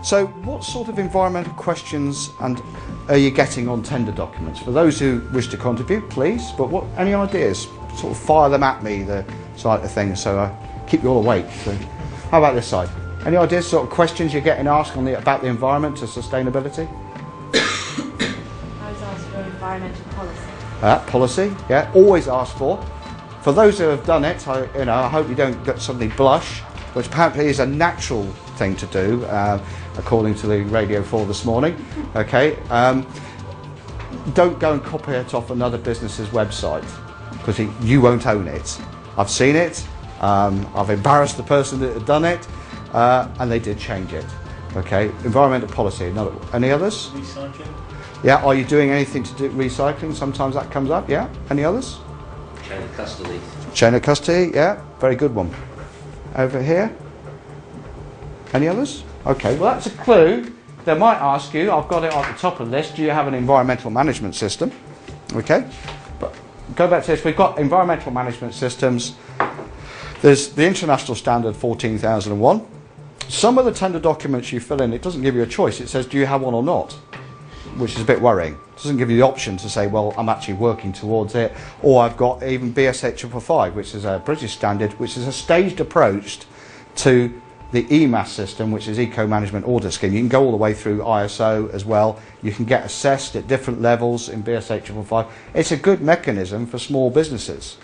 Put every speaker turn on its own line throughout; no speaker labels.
So what sort of environmental questions are you getting on tender documents? For those who wish to contribute, please, but any ideas? Sort of fire them at me, the side of things, so I keep you all awake. So how about this side? Any ideas, sort of questions you're getting asked about the environment or sustainability?
I was asked for environmental policy.
Policy, yeah, always asked for. For those who have done it, I hope you don't suddenly blush, which apparently is a natural thing to do, according to the Radio 4 this morning. Okay, don't go and copy it off another business's website, because you won't own it. I've seen it, I've embarrassed the person that had done it, and they did change it. Okay, environmental policy, any others?
Recycling.
Yeah, are you doing anything to do recycling? Sometimes that comes up, yeah. Any others?
Chain of custody.
Chain of custody, yeah, very good one. Over here. Any others? Okay, well that's a clue. They might ask you, I've got it at the top of the list, do you have an environmental management system? Okay, but go back to this, we've got environmental management systems. There's the international standard 14001. Some of the tender documents you fill in, it doesn't give you a choice, it says do you have one or not, which is a bit worrying. It doesn't give you the option to say, well, I'm actually working towards it, or I've got even BSH 555, which is a British standard, which is a staged approach to the EMAS system, which is Eco Management Audit Scheme. You can go all the way through ISO as well. You can get assessed at different levels in BSH 555. It's a good mechanism for small businesses.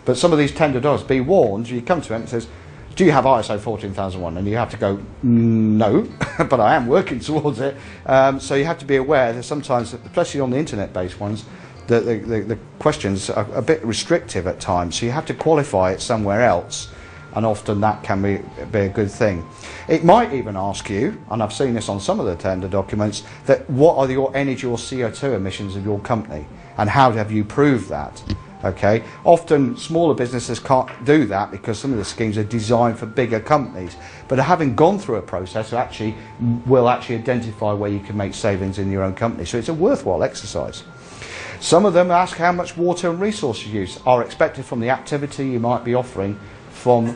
But some of these tender does, be warned, you come to it and it says, do you have ISO 14001? And you have to go, no, but I am working towards it. So you have to be aware that sometimes, especially on the internet-based ones, the questions are a bit restrictive at times. So you have to qualify it somewhere else, and often that can be a good thing. It might even ask you, and I've seen this on some of the tender documents, that what are your energy or CO2 emissions of your company, and how have you proved that? Okay, often smaller businesses can't do that because some of the schemes are designed for bigger companies, but having gone through a process will actually identify where you can make savings in your own company, so it's a worthwhile exercise. Some of them ask how much water and resource use are expected from the activity you might be offering from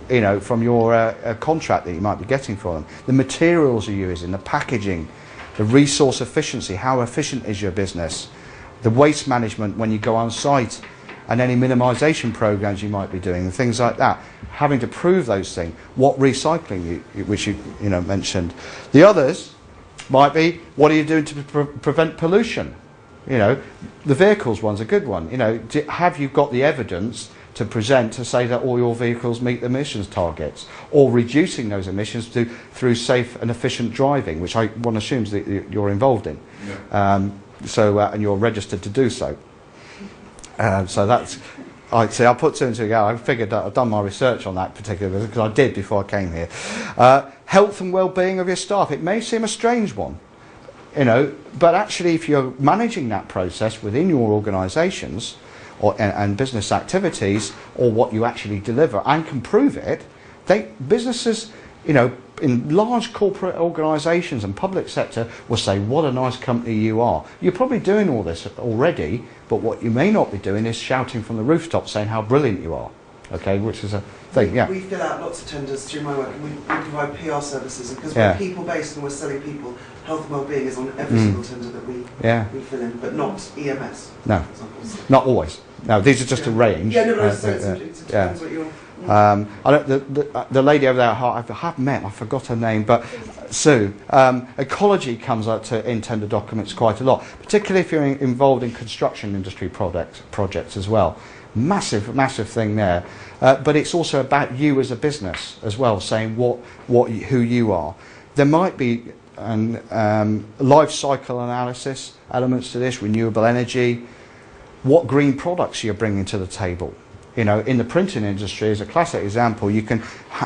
your contract that you might be getting for them. The materials you're using, the packaging, the resource efficiency, how efficient is your business, the waste management when you go on site, and any minimisation programs you might be doing, and things like that. Having to prove those things, what recycling which you mentioned. The others might be, what are you doing to prevent pollution? The vehicles one's a good one. Have you got the evidence to present to say that all your vehicles meet the emissions targets, or reducing those emissions through safe and efficient driving, which one assumes that you're involved in. Yeah. And you're registered to do so. So that's, I put two and two together. I figured that I've done my research on that particular, because I did before I came here. Health and well-being of your staff. It may seem a strange one, but actually if you're managing that process within your organisations and business activities, or what you actually deliver and can prove it, businesses, in large corporate organisations and public sector will say, what a nice company you are. You're probably doing all this already, but what you may not be doing is shouting from the rooftop saying how brilliant you are. Okay, which is a thing, yeah.
We fill out lots of tenders through my work, and we provide PR services, and because we're people-based and we're selling people, health and well-being is on every single tender that we fill in, but not EMS.
No, not always. No, these are just a range.
Yeah, no, it depends what you're...
the lady over there I have met, I forgot her name, but Sue, ecology comes up in tender documents quite a lot, particularly if you're involved in construction industry projects as well. Massive thing there, but it's also about you as a business as well, saying who you are. There might be life cycle analysis elements to this, renewable energy, what green products you're bringing to the table. In the printing industry, as a classic example, you can,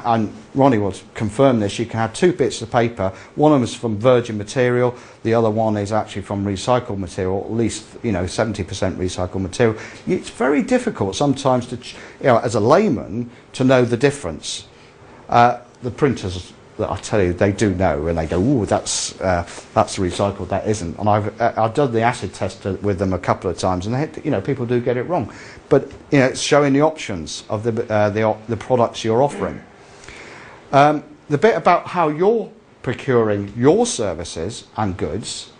and Ronnie will confirm this, you can have two bits of paper. One of them is from virgin material, the other one is actually from recycled material, at least 70% recycled material. It's very difficult sometimes to, as a layman, to know the difference. The printers that I tell you they do know, and they go, "Oh, that's recycled, that isn't." And I've done the acid test with them a couple of times, and people do get it wrong. But it's showing the options of the products you're offering. The bit about how you're procuring your services and goods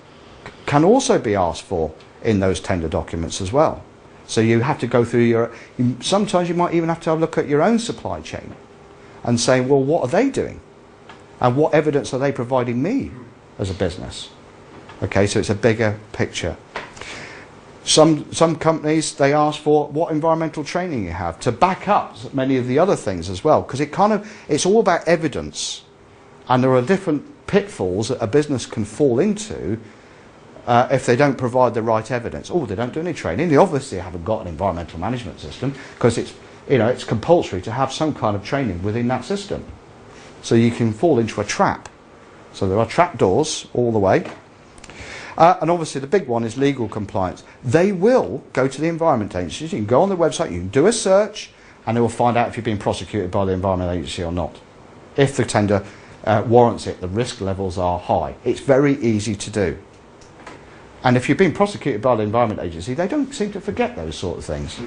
can also be asked for in those tender documents as well. So you have to go through sometimes you might even have to look at your own supply chain and say, well, what are they doing? And what evidence are they providing me as a business? Okay, so it's a bigger picture. Some companies, they ask for what environmental training you have to back up many of the other things as well, because it's all about evidence, and there are different pitfalls that a business can fall into if they don't provide the right evidence. Oh, they don't do any training. They obviously haven't got an environmental management system, because it's compulsory to have some kind of training within that system. So you can fall into a trap. So there are trap doors all the way. And obviously the big one is legal compliance. They will go to the environment agencies. You can go on the website, you can do a search, and they will find out if you've been prosecuted by the environment agency or not. If the tender warrants it, the risk levels are high. It's very easy to do. And if you've been prosecuted by the environment agency, they don't seem to forget those sort of things.